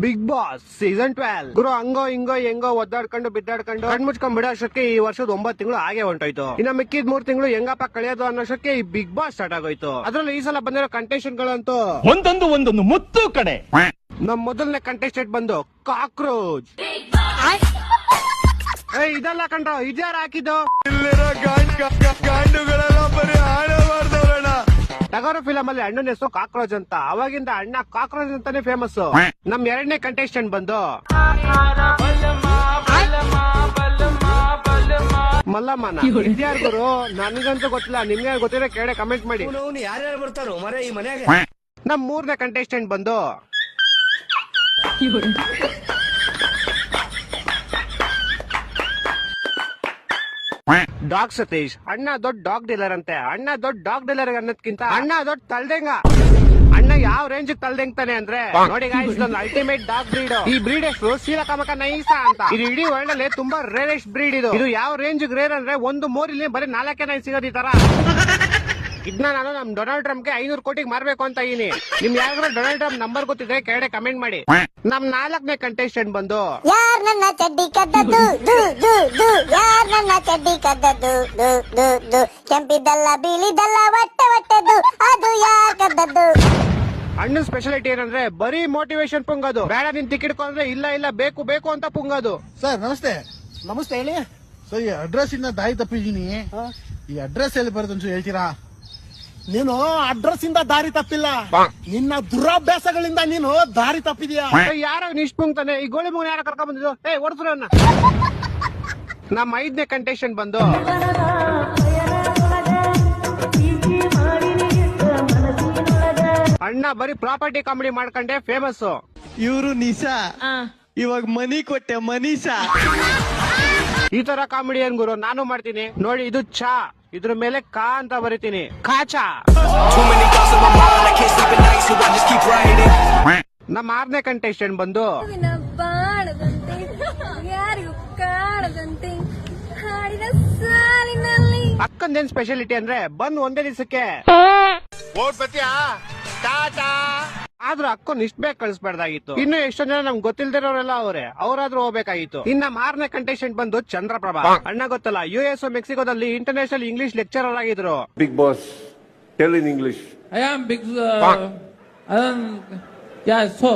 Big boss season 12 ಗುರು ಹಂಗೋ ಹಿಂಗೋ ಹೆಂಗೋ ಒದ್ದಾಡ್ಕೊಂಡು ಬಿದ್ದಾಡ್ಕೊಂಡು ಕಣ್ಮುಚ್ಕೊಂಡ್ ಬಿಡೋಷ್ಟಕ್ಕೆ ಈ ವರ್ಷದ 9 ತಿಂಗಳು ಹಾಗೆ ಹೊಂಟೋಯ್ತು. ಇನ್ನ ಮಿಕ್ಕಿದ 3 ತಿಂಗಳು ಹೆಂಗಪ್ಪ ಕಳೆಯೋದು ಅನ್ನೋಷ್ಟಕ್ಕೆ ಈ ಬಿಗ್ ಬಾಸ್ ಸ್ಟಾರ್ಟ್ ಆಗೋಯ್ತು. ಅದ್ರಲ್ಲಿ ಈ ಸಲ ಬಂದಿರೋ ಕಂಟೆಸ್ಟೆಂಟ್ ಗಳಂತೂ ಒಂದೊಂದು ಮುತ್ತು ಕಡೆ. ನಮ್ ಮೊದಲನೇ ಕಂಟೆಸ್ಟೆಂಟ್ ಬಂದು ಕಾಕ್ರೋಚ್. ಇದೆಲ್ಲ ಕಂಡ್ರ ಇದ್ಯಾರ ಹಾಕಿದ್ದು ಟಗರು ಫಿಲಂ ಅಲ್ಲಿ ಅಣ್ಣನ ಹೆಸರು ಕಾಕ್ರೋಚ್ ಅಂತ. ಅವಾಗಿಂದ ಅಣ್ಣ ಕಾಕ್ರೋಚ್ ಅಂತಾನೆ ಫೇಮಸ್. ನಮ್ ಎರಡನೇ ಕಂಟೆಸ್ಟೆಂಟ್ ಬಂದು ಮಲ್ಲಮ್ಮನ. ಇದ್ಯಾರ ಗುರು ನನ್ಗಂತೂ ಗೊತ್ತಿಲ್ಲ, ನಿಮ್ಗೆ ಗೊತ್ತಿರೋ ಕೇಳಿ ಕಮೆಂಟ್ ಮಾಡಿ. ಯಾರ್ಯಾರು ಬರ್ತಾರೋ ಮರ ಈ ಮನ್ಯಾಗ. ನಮ್ ಮೂರನೇ ಕಂಟೆಸ್ಟೆಂಟ್ ಬಂದು ಡಾಗ್ ಸತೀಶ್. ಅಣ್ಣ ದೊಡ್ಡ ಡಾಗ್ ಡೀಲರ್ ಅಂತೆ. ಅಣ್ಣ ದೊಡ್ಡ ಡಾಗ್ ಡೀಲರ್ ಅನ್ನೋದ್ಕಿಂತ ಅಣ್ಣ ದೊಡ್ಡ ತಲ್ದೆಂಗ. ಅಣ್ಣ ಯಾವ ರೇಂಜ್ ತಲ್ದೆಂಗ್ತಾನೆ ಅಂದ್ರೆ ನೋಡಿ ಗಾಯ್ಸ್, ಅಲ್ಟಿಮೇಟ್ ಡಾಗ್ ಬ್ರೀಡ್. ಈ ಬ್ರೀಡ್ ಹೆಸರು ಶೀಲಕಮಕ ನೈಸಾ ಅಂತ. ಇದು ಇಡೀ ವರ್ಲ್ಡ್ ಅಲ್ಲಿ ತುಂಬಾ ರೇರೆಸ್ಟ್ ಬ್ರೀಡ್. ಇದು ಯಾವ ರೇಂಜ್ ರೇರ್ ಅಂದ್ರೆ ಒಂದು ಮೋರಿಲಿ ಬರೀ 4 ನಾಯಿ ಸಿಗೋದು ಈ ತರ. ಇದನ್ನ ನಾನು ನಮ್ ಡೊನಾಲ್ಡ್ ಟ್ರಂಪ್ ಗೆ 500 ಕೋಟಿಗೆ ಮಾರ್ಬೇಕು ಅಂತ ಇದೀನಿ. ನಿಮ್ ಯಾರು ಡೊನಾಲ್ಡ್ ಟ್ರಂಪ್ ನಂಬರ್ ಗೊತ್ತಿದ್ರೆ ಕೆಳಗಡೆ ಕಮೆಂಟ್ ಮಾಡಿ. ನಮ್ 4ನೇ ಕಂಟೆಸ್ಟೆಂಟ್ ಬಂದು ಯಾರ್ ನನ್ನ ಚಡ್ಡಿ ಕದ್ದದ್ದು ದು ದು ದು, ಯಾರ್ ನನ್ನ ಚಡ್ಡಿ ಕದ್ದದ್ದು ದು ದು ದು, ಕೆಂಪಿದ್ದಲ್ಲ ಬಿಳಿದಲ್ಲ ಹೊಟ್ಟೆ ಹೊಟ್ಟೆದು, ಅದು ಯಾರ್ ಕದ್ದದ್ದು. ಅಣ್ಣನ ಸ್ಪೆಷಾಲಿಟಿ ಏನಂದ್ರೆ ಬರೀ ಮೋಟಿವೇಶನ್ ಪುಂಗೋದು. ಬೇಡ ನಿನ್ ಟಿಕೆಟ್ ಕೊಂಡ್ರೆ ಇಲ್ಲ ಇಲ್ಲ ಬೇಕು ಬೇಕು ಅಂತ ಪುಂಗೋದು. ಸರ್ ನಮಸ್ತೆ. ನಮಸ್ತೆ ಹೇಳಿ. ಸೊ ಈ ಅಡ್ರೆಸ್ ಇಂದ ದಾರಿ ತಪ್ಪಿದೀನಿ. ಈ ಅಡ್ರೆಸ್ ಎಲ್ಲಿ ಬರುತ್ತೆ ಅಂತ ಹೇಳ್ತೀರಾ? ನೀನು ಅಡ್ರೆಸ್ ಇಂದ ದಾರಿ ತಪ್ಪಿಲ್ಲ, ನಿನ್ನ ದುರಾಭ್ಯಾಸಗಳಿಂದ ನೀನು ದಾರಿ ತಪ್ಪಿದ್ಯಾ. ಯಾರೋ ಇಷ್ಟ ಪುಂಗ್ತಾನೆ. ಈ ಗೋಳಿ ಮೂಗ ಯಾರ ಕರ್ಕೊಂಡ್ ಬಂದಿದ್ದು? ಹೊಡ್ಸ್ರು. ನಮ್ಮ 5ನೇ ಕಂಟೆಸ್ಟೆಂಟ್ ಬಂದು ಅಣ್ಣ ಬರೀ ಪ್ರಾಪರ್ಟಿ ಕಾಮಿಡಿ ಮಾಡ್ಕೊಂಡೆ ಫೇಮಸ್. ಇವರು ನಿಶಾ, ಇವಾಗ ಮನಿ ಕೊಟ್ಟೆ ಮನೀಷಾ. ಈ ತರ ಕಾಮಿಡಿ ಏನ್ ಗುರು ನಾನು ಮಾಡ್ತೀನಿ ನೋಡಿ. ಇದು ಚಾ, ಇದ್ರ ಮೇಲೆ ಕಾ ಅಂತ ಬರಿತೀನಿ, ಕಾಚಾ. ನಮ್ಮ 6ನೇ ಕಂಟೆಸ್ಟೆಂಟ್ ಬಂದು ಬಾಣದಂತೆ ಯಾರಿಗೂ ಕಾಣದಂತೆ ಹಾಡಿದ ಸಾಲಿನಲ್ಲಿ. ಅಕ್ಕಂದೇನ್ ಸ್ಪೆಷಾಲಿಟಿ ಅಂದ್ರೆ ಬಂದ್ ಒಂದೇ ದಿವಸಕ್ಕೆ ಆದ್ರೂ ಅಕ್ಕನ್ ಇಷ್ಟ ಬೇಗ ಕಳಿಸ್ಬಾರ್ದಾಗಿತ್ತು. ಇನ್ನು ಎಷ್ಟೊಂದ್ ಜನ ನಮ್ಗೆ ಗೊತ್ತಿಲ್ದಿರೋರೆಲ್ಲ ಅವ್ರಾದ್ರೂ ಹೋಗ್ಬೇಕಾಗಿತ್ತು. ಇನ್ನ 6ನೇ ಕಂಟೆಸ್ಟೆಂಟ್ ಬಂದು ಚಂದ್ರಪ್ರಭಾ. ಅಣ್ಣ ಗೊತ್ತಲ್ಲ, US ಮೆಕ್ಸಿಕೋದಲ್ಲಿ ಇಂಟರ್ನ್ಯಾಷನಲ್ ಇಂಗ್ಲಿಷ್ ಲೆಕ್ಚರರ್ ಆಗಿದ್ರು. Big boss, tell in English. I am big. Yeah, so.